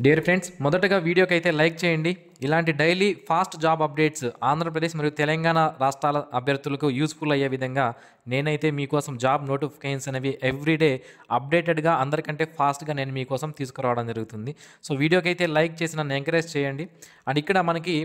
Dear friends, మొదటగా వీడియోకి అయితే లైక్ చేయండి. ఇలాంటి daily fast job updates Andhra Pradesh మరియు తెలంగాణ రాష్ట్రాల అభ్యర్థులకు యూస్ఫుల్ అయ్యే విధంగా నేనైతే మీకోసం జాబ్ నోటిఫికేషన్స్ అనేవి ఎవ్రీడే అప్డేటెడ్గా అందరికంటే ఫాస్ట్గా నేను మీకోసం తీసుకురావడం జరుగుతుంది. సో వీడియోకి అయితే లైక్ చేసి నన్ను ఎంకరేజ్ చేయండి. అండ్ ఇక్కడ మనకి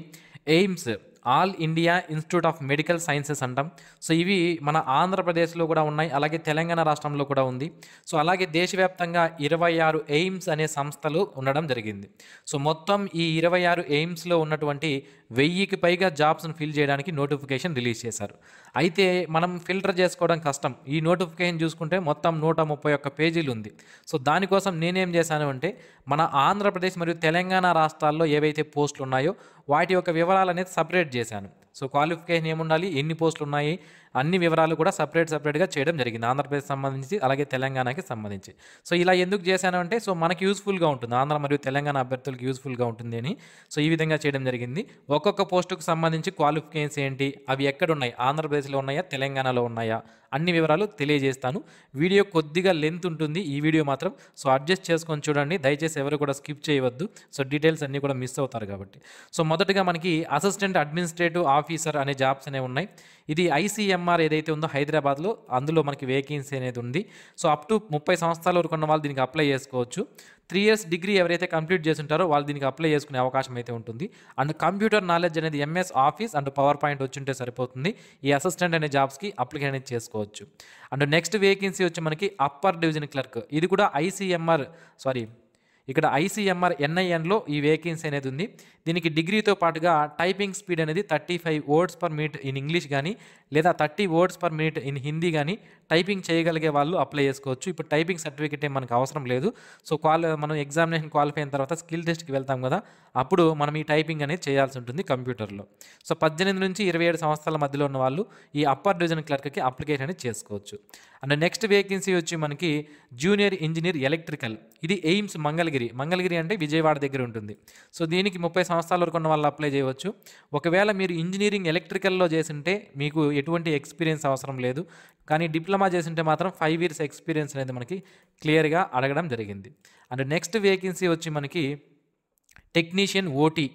AIIMS all India institute of medical sciences అంటాం. సో ఇవి మన ఆంధ్రప్రదేశ్లో కూడా ఉన్నాయి, అలాగే తెలంగాణ రాష్ట్రంలో కూడా ఉంది. సో అలాగే దేశవ్యాప్తంగా 26 ఎయిమ్స్ అనే సంస్థలు ఉండడం జరిగింది. సో మొత్తం ఈ 26 ఎయిమ్స్లో ఉన్నటువంటి 1000కి పైగా జాబ్స్ను ఫిల్ చేయడానికి నోటిఫికేషన్ రిలీజ్ చేశారు. అయితే మనం ఫిల్టర్ చేసుకోవడం కష్టం. ఈ నోటిఫికేషన్ చూసుకుంటే మొత్తం 131 పేజీలు ఉంది. సో దానికోసం నేనేం చేశాను అంటే మన ఆంధ్రప్రదేశ్ మరియు తెలంగాణ రాష్ట్రాల్లో ఏవైతే పోస్టులు ఉన్నాయో వాటి యొక్క వివరాలు అనేది సపరేట్ చేశాను. సో క్వాలిఫికేషన్ ఏముండాలి, ఎన్ని పోస్టులు ఉన్నాయి, అన్ని వివరాలు కూడా సపరేట్గా చేయడం జరిగింది, ఆంధ్రప్రదేశ్ సంబంధించి అలాగే తెలంగాణకి సంబంధించి. సో ఇలా ఎందుకు చేశాను అంటే సో మనకి యూస్ఫుల్గా ఉంటుంది, ఆంధ్ర మరియు తెలంగాణ అభ్యర్థులకు యూస్ఫుల్గా ఉంటుంది అని సో ఈ విధంగా చేయడం జరిగింది. ఒక్కొక్క పోస్టుకు సంబంధించి క్వాలిఫికేషన్స్ ఏంటి, అవి ఎక్కడ ఉన్నాయి, ఆంధ్రప్రదేశ్లో ఉన్నాయా తెలంగాణలో ఉన్నాయా, అన్ని వివరాలు తెలియజేస్తాను. వీడియో కొద్దిగా లెంత్ ఉంటుంది ఈ వీడియో మాత్రం. సో అడ్జస్ట్ చేసుకొని చూడండి, దయచేసి ఎవరు కూడా స్కిప్ చేయవద్దు. సో డీటెయిల్స్ అన్నీ కూడా మిస్ అవుతారు కాబట్టి. సో మొదటగా మనకి అసిస్టెంట్ అడ్మినిస్ట్రేటివ్ ఆఫీసర్ అనే జాబ్స్ అనేవి ఉన్నాయి. ఇది ఐసీఎంఆర్ ఏదైతే ఉందో హైదరాబాద్లో, అందులో మనకి వేకెన్సీ అనేది ఉంది. సో అప్ టు 30 సంవత్సరాల వరకు ఉన్న వాళ్ళు దీనికి అప్లై చేసుకోవచ్చు. 3 years డిగ్రీ ఎవరైతే కంప్లీట్ చేసి ఉంటారో వాళ్ళు దీనికి అప్లై చేసుకునే అవకాశం అయితే ఉంటుంది. అండ్ కంప్యూటర్ నాలెడ్జ్ అనేది MS office and power point వచ్చి సరిపోతుంది. ఈ అసిస్టెంట్ అనే జాబ్స్కి అప్లికేషన్ అనేది చేసుకోవచ్చు. అండ్ నెక్స్ట్ వేకెన్సీ వచ్చి మనకి అప్పర్ డివిజన్ క్లర్క్. ఇది కూడా ఐసీఎంఆర్ ఎన్ఐఎన్లో ఈ వేకెన్సీ అనేది ఉంది. దీనికి డిగ్రీతో పాటుగా టైపింగ్ స్పీడ్ అనేది 35 words per minute in English కానీ లేదా 30 words per minute in Hindi కానీ టైపింగ్ చేయగలిగే వాళ్ళు అప్లై చేసుకోవచ్చు. ఇప్పుడు టైపింగ్ సర్టిఫికేట్ ఏం మనకు అవసరం లేదు. సో మనం ఎగ్జామినేషన్ క్వాలిఫై అయిన తర్వాత స్కిల్ టెస్ట్కి వెళ్తాం కదా, అప్పుడు మనం ఈ టైపింగ్ అనేది చేయాల్సి ఉంటుంది కంప్యూటర్లో. సో 18 నుంచి 27 సంవత్సరాల మధ్యలో ఉన్న వాళ్ళు ఈ అప్పర్ డివిజన్ క్లర్క్కి అప్లికేషన్ అనేది చేసుకోవచ్చు. అండ్ నెక్స్ట్ వేకెన్సీ వచ్చి మనకి జూనియర్ ఇంజనీర్ ఎలక్ట్రికల్. ఇది ఎయిమ్స్ మంగళగిరి అంటే విజయవాడ దగ్గర ఉంటుంది. సో దీనికి 30 సంవత్సరాల వరకు ఉన్న వాళ్ళు అప్లై చేయవచ్చు. ఒకవేళ మీరు ఇంజనీరింగ్ ఎలక్ట్రికల్లో చేసింటే మీకు ఎటువంటి ఎక్స్పీరియన్స్ అవసరం లేదు, కానీ డిప్లొమా చేసింటే మాత్రం 5 years ఎక్స్పీరియన్స్ అనేది మనకి క్లియర్గా అడగడం జరిగింది. అండ్ నెక్స్ట్ వేకెన్సీ వచ్చి మనకి టెక్నీషియన్ ఓటీ.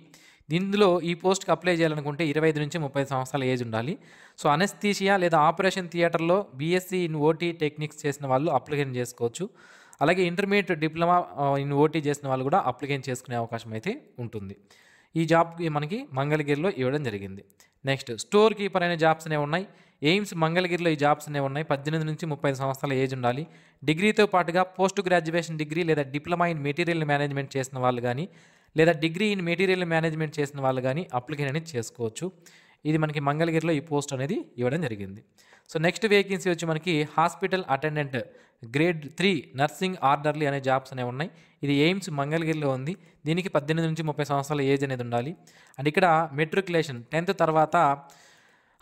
ఇందులో ఈ పోస్ట్కి అప్లై చేయాలనుకుంటే 25 నుంచి 30 సంవత్సరాల ఏజ్ ఉండాలి. సో అనస్థీషియా లేదా ఆపరేషన్ థియేటర్లో బీఎస్సీ ఇన్ ఓటీ టెక్నిక్స్ చేసిన వాళ్ళు అప్లికేషన్ చేసుకోవచ్చు. అలాగే ఇంటర్మీడియట్ డిప్లొమా ఇన్ ఓటీ చేసిన వాళ్ళు కూడా అప్లికేషన్ చేసుకునే అవకాశం అయితే ఉంటుంది. ఈ జాబ్కి మనకి మంగళగిరిలో ఇవ్వడం జరిగింది. నెక్స్ట్ స్టోర్ కీపర్ అనే జాబ్స్ అనేవి ఉన్నాయి. ఎయిమ్స్ మంగళగిరిలో ఈ జాబ్స్ అనేవి ఉన్నాయి. 18 నుంచి 30 సంవత్సరాల ఏజ్ ఉండాలి. డిగ్రీతో పాటుగా పోస్ట్ గ్రాడ్యుయేషన్ డిగ్రీ లేదా డిప్లొమా ఇన్ మెటీరియల్ మేనేజ్మెంట్ చేసిన వాళ్ళు కానీ లేదా డిగ్రీ ఇన్ మెటీరియల్ మేనేజ్మెంట్ చేసిన వాళ్ళు కానీ అప్లికేషన్ అనేది చేసుకోవచ్చు. ఇది మనకి మంగళగిరిలో ఈ పోస్ట్ అనేది ఇవ్వడం జరిగింది. సో నెక్స్ట్ వేకెన్సీ వచ్చి మనకి hospital attendant grade 3 nursing orderly అనే జాబ్స్ అనేవి ఉన్నాయి. ఇది ఎయిమ్స్ మంగళగిరిలో ఉంది. దీనికి 18 నుంచి 30 సంవత్సరాల ఏజ్ అనేది ఉండాలి. అండ్ ఇక్కడ మెట్రికులేషన్ 10th తర్వాత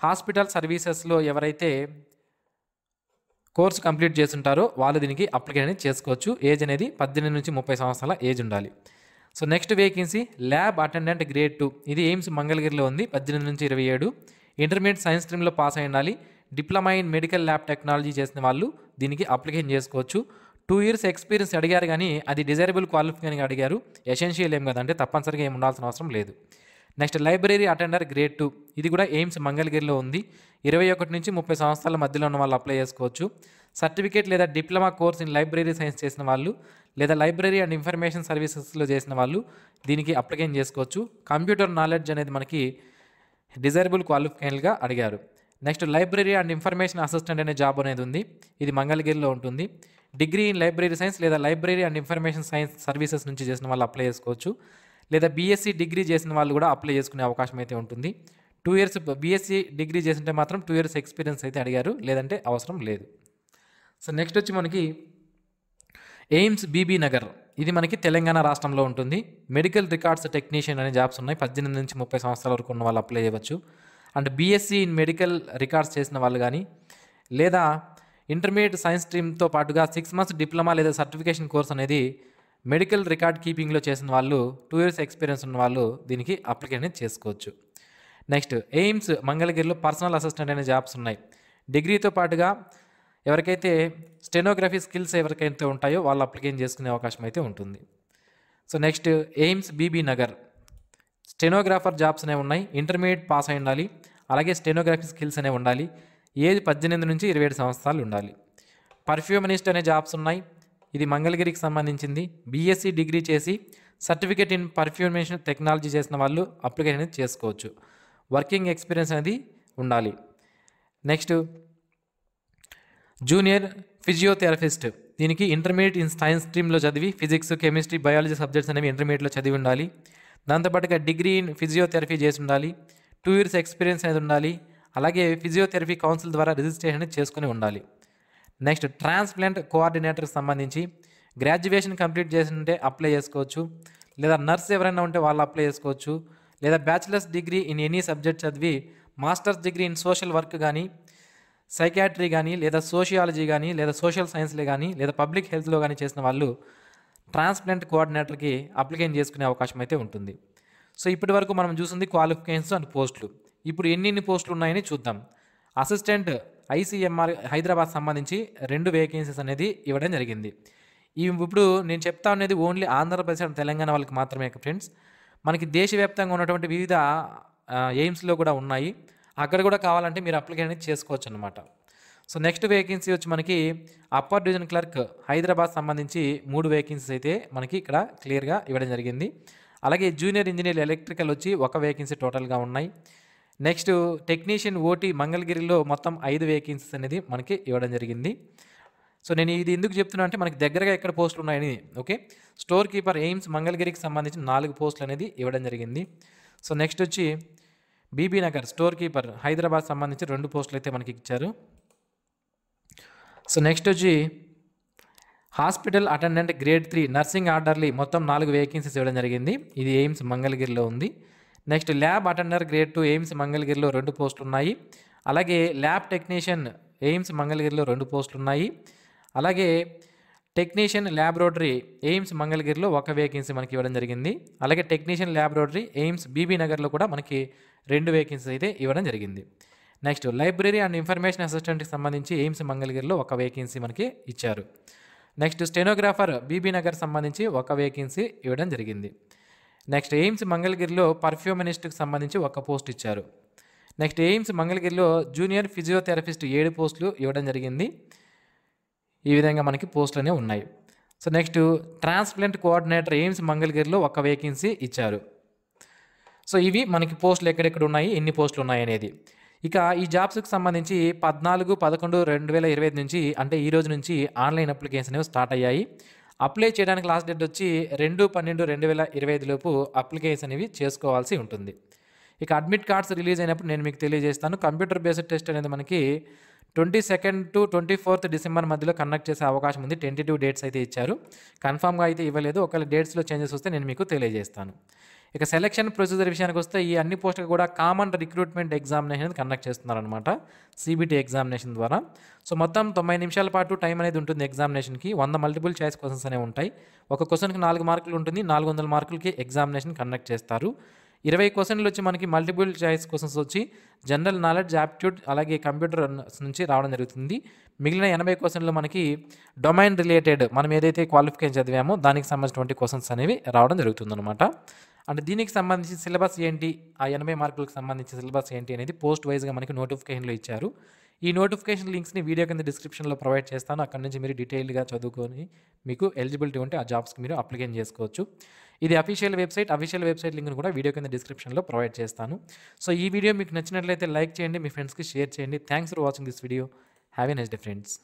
హాస్పిటల్ సర్వీసెస్లో ఎవరైతే కోర్సు కంప్లీట్ చేస్తుంటారో వాళ్ళు దీనికి అప్లికేషన్ అనేది చేసుకోవచ్చు. ఏజ్ అనేది 18 నుంచి 30 సంవత్సరాల ఏజ్ ఉండాలి. So next vacancy lab attendant grade 2. ఇది ఎయిమ్స్ మంగళగిరిలో ఉంది. 18 నుంచి 27. ఇంటర్మీడియట్ సైన్స్ స్ట్రీమ్లో పాస్ అయి ఉండాలి. Diploma in medical lab technology చేసిన వాళ్ళు దీనికి అప్లికేషన్ చేసుకోవచ్చు. 2 years ఎక్స్పీరియన్స్ అడిగారు, కానీ అది డిజైరబుల్ క్వాలిఫికేషన్ అడిగారు. ఎసెన్షియల్ ఏం కదంటే తప్పనిసరిగా ఏమి ఉండాల్సిన అవసరం లేదు. Next library attender grade 2. ఇది కూడా ఎయిమ్స్ మంగళగిరిలో ఉంది. 21 నుంచి 30 సంవత్సరాల మధ్యలో ఉన్న వాళ్ళు అప్లై చేసుకోవచ్చు. సర్టిఫికేట్ లేదా diploma course in library science చేసిన వాళ్ళు లేదా లైబ్రరీ అండ్ ఇన్ఫర్మేషన్ సర్వీసెస్లో చేసిన వాళ్ళు దీనికి అప్లికేషన్ చేసుకోవచ్చు. కంప్యూటర్ నాలెడ్జ్ అనేది మనకి డిజైరబుల్ క్వాలిఫికేషన్గా అడిగారు. Next library and information assistant అనే జాబ్ అనేది ఉంది. ఇది మంగళగిరిలో ఉంటుంది. డిగ్రీ ఇన్ లైబ్రరీ సైన్స్ లేదా library and information science services నుంచి చేసిన వాళ్ళు అప్లై చేసుకోవచ్చు. లేదా బీఎస్సీ డిగ్రీ చేసిన వాళ్ళు కూడా అప్లై చేసుకునే అవకాశం అయితే ఉంటుంది. 2 years బీఎస్సీ డిగ్రీ చేసింటే మాత్రం 2 years ఎక్స్పీరియన్స్ అయితే అడిగారు, లేదంటే అవసరం లేదు. సో నెక్స్ట్ వచ్చి మనకి ఎయిమ్స్ బీబీ నగర్. ఇది మనకి తెలంగాణ రాష్ట్రంలో ఉంటుంది. మెడికల్ రికార్డ్స్ టెక్నీషియన్ అనే జాబ్స్ ఉన్నాయి. 18 నుంచి 30 సంవత్సరాల వరకు ఉన్న వాళ్ళు అప్లై చేయవచ్చు. And BSc in medical records చేసిన వాళ్ళు కానీ లేదా ఇంటర్మీడియట్ సైన్స్ స్ట్రీమ్తో పాటుగా 6 months డిప్లొమా లేదా సర్టిఫికేషన్ కోర్స్ అనేది మెడికల్ రికార్డ్ కీపింగ్లో చేసిన వాళ్ళు 2 years ఎక్స్పీరియన్స్ ఉన్న వాళ్ళు దీనికి అప్లికేషన్ చేసుకోవచ్చు. నెక్స్ట్ ఎయిమ్స్ మంగళగిరిలో పర్సనల్ అసిస్టెంట్ అనే జాబ్స్ ఉన్నాయి. డిగ్రీతో పాటుగా ఎవరికైతే స్టెనోగ్రఫీ స్కిల్స్ ఎవరికైతే ఉంటాయో వాళ్ళు అప్లికేషన్ చేసుకునే అవకాశం అయితే ఉంటుంది. So next AIIMS Bibi Nagar stenographer jobs అనేవి ఉన్నాయి. ఇంటర్మీడియట్ పాస్ అయి ఉండాలి. అలాగే స్టెనోగ్రఫీ స్కిల్స్ అనేవి ఉండాలి. ఏజ్ 18 నుంచి 27 సంవత్సరాలు ఉండాలి. పర్ఫ్యూమనిస్ట్ అనే జాబ్స్ ఉన్నాయి. ఇది మంగళగిరికి సంబంధించింది. బీఎస్సీ డిగ్రీ చేసి సర్టిఫికేట్ ఇన్ పర్ఫ్యూమేషన్ టెక్నాలజీ చేసిన వాళ్ళు అప్లికేషన్ అనేది చేసుకోవచ్చు. వర్కింగ్ ఎక్స్పీరియన్స్ అనేది ఉండాలి. నెక్స్ట్ జూనియర్ ఫిజియోథెరపిస్ట్, దీనికి ఇంటర్మీడియట్ ఇన్ సైన్స్ స్ట్రీమ్లో చదివి ఫిజిక్స్, కెమిస్ట్రీ, బయాలజీ సబ్జెక్ట్స్ అనేవి ఇంటర్మీడియట్లో చదివి ఉండాలి. దాంతోపాటుగా డిగ్రీ ఇన్ ఫిజియోథెరపీ చేసి ఉండాలి. 2 years ఎక్స్పీరియన్స్ అనేది ఉండాలి. అలాగే ఫిజియోథెరపీ కౌన్సిల్ ద్వారా రిజిస్ట్రేషన్ అనేది చేసుకుని ఉండాలి. నెక్స్ట్ ట్రాన్స్ప్లాంట్ కోఆర్డినేటర్కి సంబంధించి గ్రాడ్యుయేషన్ కంప్లీట్ చేసి ఉంటే అప్లై చేసుకోవచ్చు. లేదా నర్స్ ఎవరైనా ఉంటే వాళ్ళు అప్లై చేసుకోవచ్చు. లేదా bachelor's degree in any subject చదివి master's degree in social work కానీ, సైకాట్రీ కానీ, లేదా సోషియాలజీ కానీ, లేదా సోషల్ సైన్స్లో కానీ, లేదా పబ్లిక్ హెల్త్లో కానీ చేసిన వాళ్ళు ట్రాన్స్ప్లాంట్ కోఆర్డినేటర్కి అప్లికేషన్ చేసుకునే అవకాశం అయితే ఉంటుంది. సో ఇప్పటి వరకు మనం చూసింది క్వాలిఫికేషన్స్ అండ్ పోస్టులు. ఇప్పుడు ఎన్ని పోస్టులు ఉన్నాయని చూద్దాం. అసిస్టెంట్ ఐసీఎంఆర్ హైదరాబాద్ సంబంధించి 2 వేకెన్సీస్ అనేది ఇవ్వడం జరిగింది. ఇప్పుడు నేను చెప్తా అనేది ఓన్లీ ఆంధ్రప్రదేశ్ అండ్ తెలంగాణ వాళ్ళకి మాత్రమే ఫ్రెండ్స్. మనకి దేశవ్యాప్తంగా ఉన్నటువంటి వివిధ ఎయిమ్స్లో కూడా ఉన్నాయి. అక్కడ కూడా కావాలంటే మీరు అప్లికేషన్ అనేది చేసుకోవచ్చు అనమాట. సో నెక్స్ట్ వేకెన్సీ వచ్చి మనకి అప్పర్ డివిజన్ క్లర్క్ హైదరాబాద్ సంబంధించి 3 వేకెన్సీస్ అయితే మనకి ఇక్కడ క్లియర్గా ఇవ్వడం జరిగింది. అలాగే జూనియర్ ఇంజనీర్ ఎలక్ట్రికల్ వచ్చి 1 వేకెన్సీ టోటల్గా ఉన్నాయి. నెక్స్ట్ టెక్నీషియన్ ఓటీ మంగళగిరిలో మొత్తం 5 వేకెన్సీస్ అనేది మనకి ఇవ్వడం జరిగింది. సో నేను ఇది ఎందుకు చెప్తున్నా అంటే మనకి దగ్గరగా ఎక్కడ పోస్టులు ఉన్నాయని. ఓకే, స్టోర్ కీపర్ ఎయిమ్స్ మంగళగిరికి సంబంధించి 4 పోస్టులు అనేది ఇవ్వడం జరిగింది. సో నెక్స్ట్ వచ్చి బీబీ నగర్ స్టోర్ కీపర్ హైదరాబాద్ సంబంధించి 2 పోస్టులు అయితే మనకి ఇచ్చారు. సో నెక్స్ట్ వచ్చి hospital attendant grade 3 nursing orderly మొత్తం 4 వేకెన్సీస్ ఇవ్వడం జరిగింది. ఇది ఎయిమ్స్ మంగళగిరిలో ఉంది. Next lab attender grade 2 AIIMS మంగళగిరిలో 2 పోస్టులు ఉన్నాయి. అలాగే ల్యాబ్ టెక్నీషియన్ ఎయిమ్స్ మంగళగిరిలో 2 పోస్టులు ఉన్నాయి. అలాగే టెక్నీషియన్ ల్యాబొరేటరీ ఎయిమ్స్ మంగళగిరిలో 1 వేకెన్సీ మనకి ఇవ్వడం జరిగింది. అలాగే టెక్నీషియన్ ల్యాబొరేటరీ ఎయిమ్స్ బీబీ నగర్లో కూడా మనకి 2 వేకెన్సీస్ అయితే ఇవ్వడం జరిగింది. నెక్స్ట్ లైబ్రరీ అండ్ ఇన్ఫర్మేషన్ అసిస్టెంట్కి సంబంధించి ఎయిమ్స్ మంగళగిరిలో 1 వేకెన్సీ మనకి ఇచ్చారు. నెక్స్ట్ స్టెనోగ్రాఫర్ బీబీ నగర్ సంబంధించి 1 వేకెన్సీ ఇవ్వడం జరిగింది. నెక్స్ట్ ఎయిమ్స్ మంగళగిరిలో పర్ఫ్యూమనిస్ట్కి సంబంధించి 1 పోస్ట్ ఇచ్చారు. నెక్స్ట్ ఎయిమ్స్ మంగళగిరిలో జూనియర్ ఫిజియోథెరపిస్ట్ 7 పోస్టులు ఇవ్వడం జరిగింది. ఈ విధంగా మనకి పోస్టులు అనేవి ఉన్నాయి. So next transplant coordinator AIIMS మంగళగిరిలో 1 వేకెన్సీ ఇచ్చారు. సో ఇవి మనకి పోస్టులు ఎక్కడెక్కడ ఉన్నాయి, ఎన్ని పోస్టులు ఉన్నాయి అనేది. ఇక ఈ జాబ్స్కి సంబంధించి 14/11/2025 నుంచి అంటే ఈ రోజు నుంచి ఆన్లైన్ అప్లికేషన్ అనేవి స్టార్ట్ అయ్యాయి. అప్లై చేయడానికి లాస్ట్ డేట్ వచ్చి 2/12/2025 లోపు అప్లికేషన్ అనేవి చేసుకోవాల్సి ఉంటుంది. ఇక అడ్మిట్ కార్డ్స్ రిలీజ్ అయినప్పుడు నేను మీకు తెలియజేస్తాను. కంప్యూటర్ బేస్డ్ టెస్ట్ అనేది మనకి 22 to 24 డిసెంబర్ మధ్యలో కండక్ట్ చేసే అవకాశం ఉంది. టెంటేటివ్ డేట్స్ అయితే ఇచ్చారు, కన్ఫామ్గా అయితే ఇవ్వలేదు. ఒకవేళ డేట్స్లో చేంజెస్ వస్తే నేను మీకు తెలియజేస్తాను. ఇక సెలక్షన్ ప్రొసీజర్ విషయానికి వస్తే ఈ అన్ని పోస్టులకు కూడా కామన్ రిక్రూట్మెంట్ ఎగ్జామినేషన్ కండక్ట్ చేస్తున్నారనమాట, సిబిటి ఎగ్జామినేషన్ ద్వారా. సో మొత్తం 90 నిమిషాల పాటు టైం అనేది ఉంటుంది ఎగ్జామినేషన్కి. 100 మల్టిపుల్ చాయిస్ క్వశ్చన్స్ అనేవి ఉంటాయి. ఒక క్వశ్చన్కి 4 మార్కులు ఉంటుంది. 400 మార్కులకి ఎగ్జామినేషన్ కండక్ట్ చేస్తారు. 20 క్వశ్చన్లు వచ్చి మనకి మల్టిపుల్ చాయిస్ క్వశ్చన్స్ వచ్చి జనరల్ నాలెడ్జ్, యాప్ట్యూడ్, అలాగే కంప్యూటర్ నుంచి రావడం జరుగుతుంది. మిగిలిన 80 క్వశ్చన్లు మనకి డొమైన్ రిలేటెడ్ మనం ఏదైతే క్వాలిఫికేషన్ చదివామో దానికి సంబంధించినటువంటి క్వశ్చన్స్ అనేవి రావడం జరుగుతుందన్నమాట. అంటే దీనికి సంబంధించి సిలబస్ ఏంటి, ఆ 80 మార్కులకు సంబంధించి సిలబస్ ఏంటి అనేది పోస్ట్ వైజ్గా మనకి నోటిఫికేషన్లో ఇచ్చారు. ఈ నోటిఫికేషన్ లింక్స్ని వీడియో కింద డిస్క్రిప్షన్లో ప్రొవైడ్ చేస్తాను. అక్కడ నుంచి మీరు డీటెయిల్గా చదువుకొని మీకు ఎలిజిబిలిటీ ఉంటే ఆ జాబ్స్కి మీరు అప్లికేషన్ చేసుకోవచ్చు. ఇది అఫీషియల్ వెబ్సైట్ లింక్ను కూడా వీడియో కింద డిస్క్రిప్షన్లో ప్రొవైడ్ చేస్తాను. సో ఈ వీడియో మీకు నచ్చినట్లయితే లైక్ చేయండి, మీ ఫ్రెండ్స్కి షేర్ చేయండి. Thanks for watching this video. Have a nice day friends.